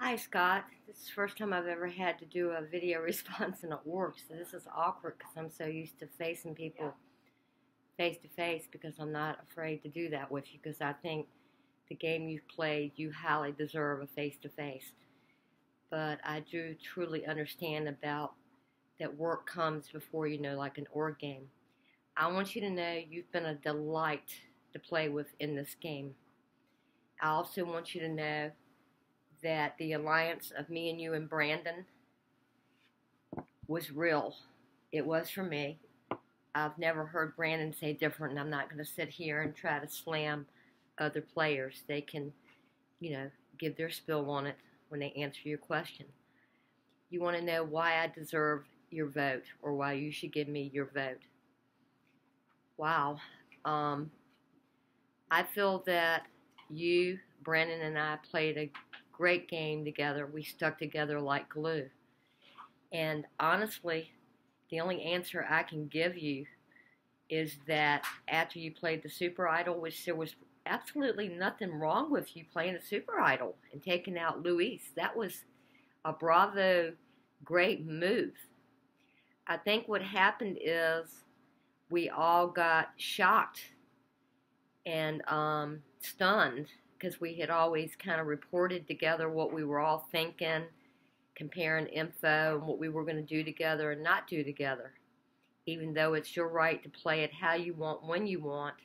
Hi, Scott. This is the first time I've ever had to do a video response and it works. So this is awkward because I'm so used to facing people face to face because I'm not afraid to do that with you because I think the game you've played, you highly deserve a face to face. But I do truly understand about that work comes before like an org game. I want you to know you've been a delight to play with in this game. I also want you to know that the alliance of me and you and Brandon was real. It was for me. I've never heard Brandon say different, and I'm not going to sit here and try to slam other players. They can, give their spill on it when they answer your question. You want to know why I deserve your vote or why you should give me your vote. Wow. I feel that you, Brandon, and I played a great game together. We stuck together like glue. And honestly, the only answer I can give you is that after you played the Super Idol, which there was absolutely nothing wrong with you playing the Super Idol and taking out Luis. That was a bravo, great move. I think what happened is we all got shocked and stunned because we had always kind of reported together what we were all thinking, comparing info and what we were going to do together and not do together, even though it's your right to play it how you want, when you want,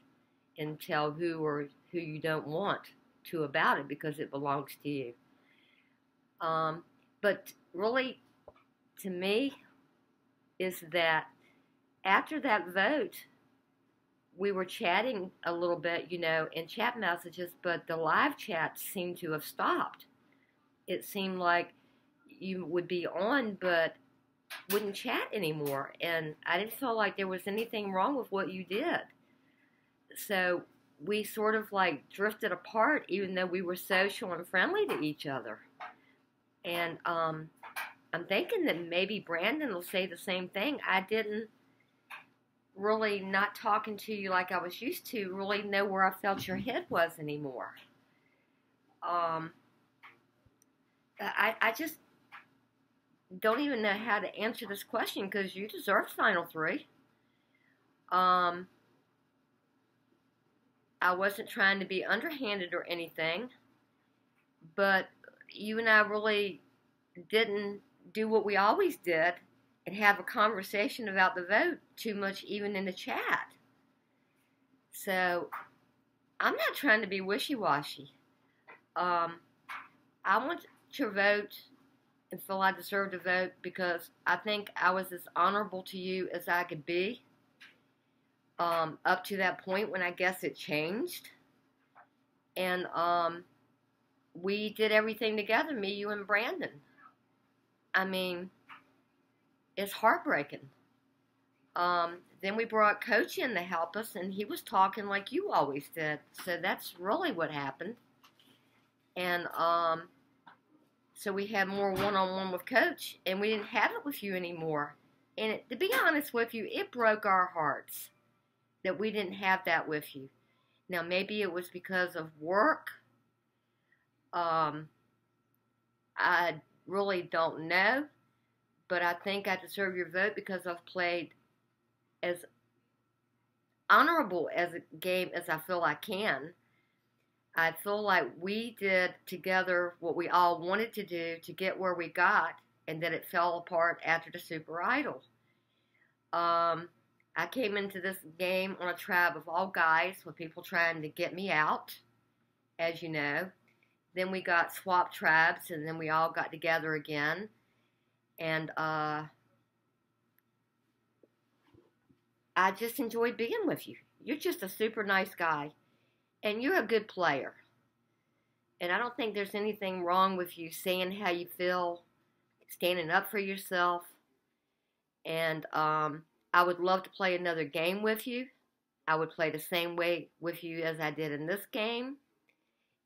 and tell who or who you don't want to about it because it belongs to you. But really, to me, is that after that vote, we were chatting a little bit, in chat messages, but the live chat seemed to have stopped. It seemed like you would be on, but wouldn't chat anymore. And I didn't feel like there was anything wrong with what you did. So we sort of like drifted apart, even though we were social and friendly to each other. And I'm thinking that maybe Brandon will say the same thing. I didn't really, not talking to you like I was used to, really know where I felt your head was anymore. I just don't even know how to answer this question because you deserve Final Three. I wasn't trying to be underhanded or anything, but you and I really didn't do what we always did and have a conversation about the vote too much, even in the chat. So I'm not trying to be wishy-washy. I want your vote and feel I deserve to vote because I think I was as honorable to you as I could be up to that point when I guess it changed. And we did everything together, me, you, and Brandon. I mean, it's heartbreaking. Then we brought Coach in to help us, and he was talking like you always did. So that's really what happened. And so we had more one-on-one with Coach, and we didn't have it with you anymore. And to be honest with you, it broke our hearts that we didn't have that with you. Now, maybe it was because of work. I really don't know. But I think I deserve your vote because I've played as honorable as a game as I feel I can. I feel like we did together what we all wanted to do to get where we got, and that it fell apart after the Super Idol. I came into this game on a tribe of all guys with people trying to get me out, as you know. Then we got swapped tribes, and then we all got together again. And I just enjoyed being with you. You're just a super nice guy. And you're a good player. And I don't think there's anything wrong with you saying how you feel, standing up for yourself. And I would love to play another game with you. I would play the same way with you as I did in this game.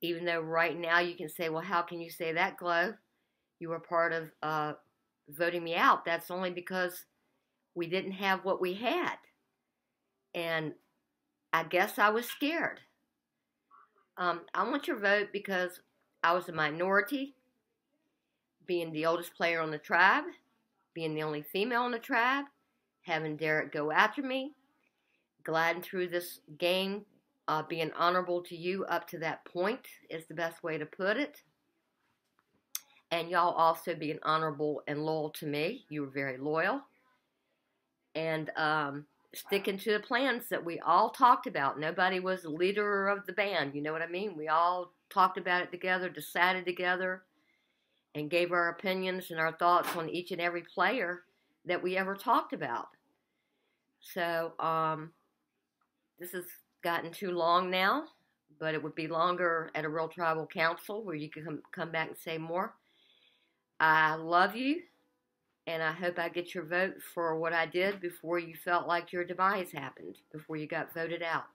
Even though right now you can say, well, how can you say that, Glow? You were part of voting me out. That's only because we didn't have what we had. And I guess I was scared. I want your vote because I was a minority. being the oldest player on the tribe, being the only female on the tribe, having Derek go after me, gliding through this game, being honorable to you up to that point is the best way to put it. And y'all also being honorable and loyal to me. You were very loyal. And sticking to the plans that we all talked about. Nobody was the leader of the band, you know what I mean? We all talked about it together, decided together, and gave our opinions and our thoughts on each and every player that we ever talked about. So, this has gotten too long now, but it would be longer at a Real Tribal Council where you can come back and say more. I love you, and I hope I get your vote for what I did before you felt like your demise happened, before you got voted out.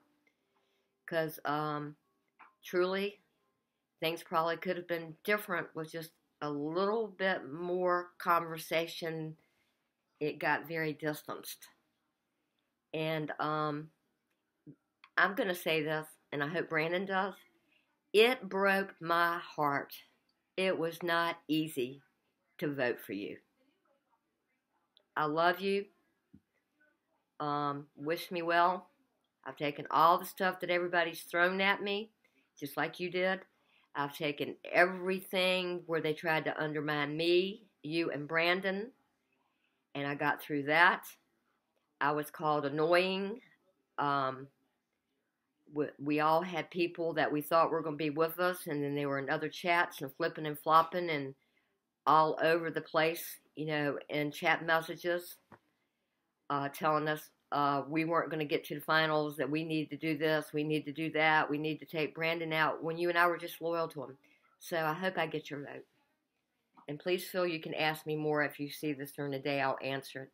Because truly, things probably could have been different with just a little bit more conversation. It got very distanced. And I'm going to say this, and I hope Brandon does. It broke my heart. It was not easy to vote for you. I love you. Wish me well. I've taken all the stuff that everybody's thrown at me, just like you did. I've taken everything where they tried to undermine me, you, and Brandon, and I got through that. I was called annoying. We all had people that we thought were going to be with us, and then they were in other chats and flipping and flopping and all over the place, you know, in chat messages, telling us we weren't going to get to the finals, that we need to do this, we need to do that, we need to take Brandon out, when you and I were just loyal to him. So I hope I get your vote. And please feel you can ask me more if you see this during the day. I'll answer it.